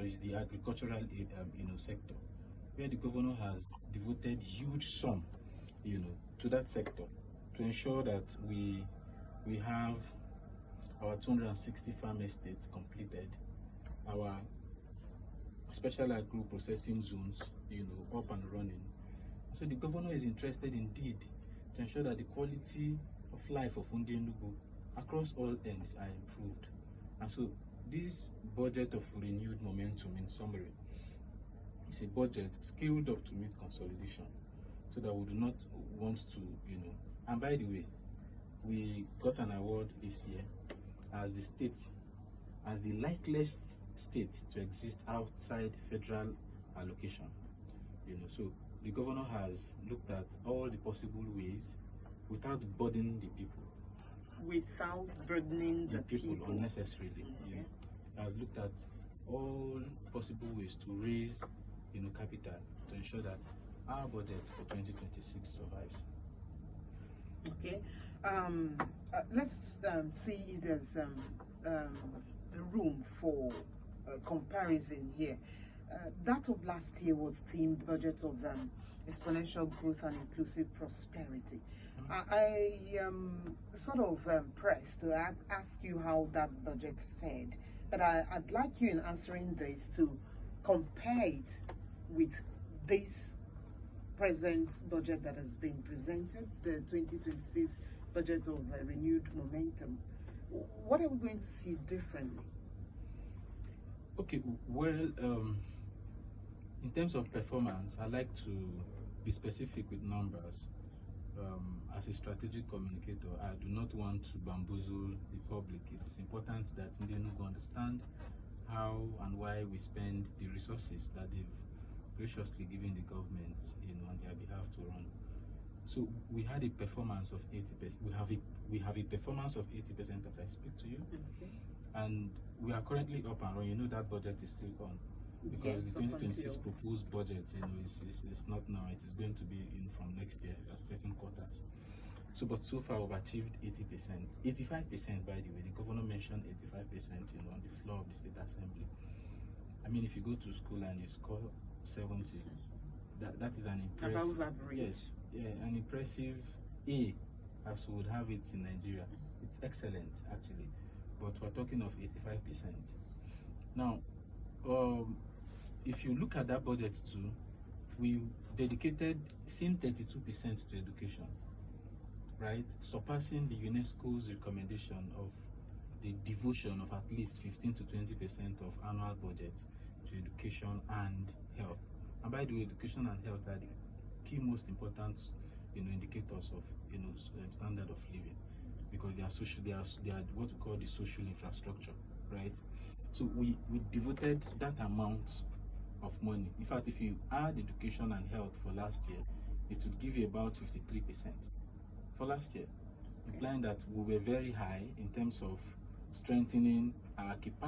is the agricultural sector, where the governor has devoted huge sum to that sector to ensure that we have our 260 farm estates completed, our special agro processing zones up and running. So the governor is interested indeed to ensure that the quality of life of Ndi Enugu across all ends are improved. And so this budget of renewed momentum, in summary, is a budget scaled up to meet consolidation, so that we do not want to, and by the way, we got an award this year as the likeliest state to exist outside federal allocation. So the governor has looked at all the possible ways without burdening the people. Without burdening the people unnecessarily. Has looked at all possible ways to raise capital to ensure that our budget for 2026 survives. Okay. Let's see if there's room for comparison here. That of last year was themed budget of exponential growth and inclusive prosperity. I am sort of pressed to ask you how that budget fared, but I'd like you, in answering this, to compare it with this present budget that has been presented, the 2026 budget of renewed momentum. What are we going to see differently? Okay, well, in terms of performance, I like to be specific with numbers. As a strategic communicator, I do not want to bamboozle the public. It is important that Ndi Enugu understand how and why we spend the resources that they've graciously given the government, on their behalf to run. So we had a performance of 80%. We have a performance of 80% as I speak to you, and we are currently up and running. That budget is still on, because the 2026 proposed budget, it's not now. It is going to be in from next year at certain quarters. So, but so far we've achieved 80%, 85%. By the way, the governor mentioned 85%, on the floor of the State Assembly. I mean, if you go to school and you score 70, that is an impressive. Above average. Yes, yeah, an impressive A, as we would have it in Nigeria. It's excellent, actually, but we're talking of 85%. Now, if you look at that budget too, we dedicated same 32% to education, right? Surpassing the UNESCO's recommendation of the devotion of at least 15 to 20% of annual budget to education and health. And by the way, education and health are the key most important indicators of standard of living, because they are what we call the social infrastructure, right? So we devoted that amount of money. In fact, if you add education and health for last year, it would give you about 53% for last year, implying that we were very high in terms of strengthening our capacity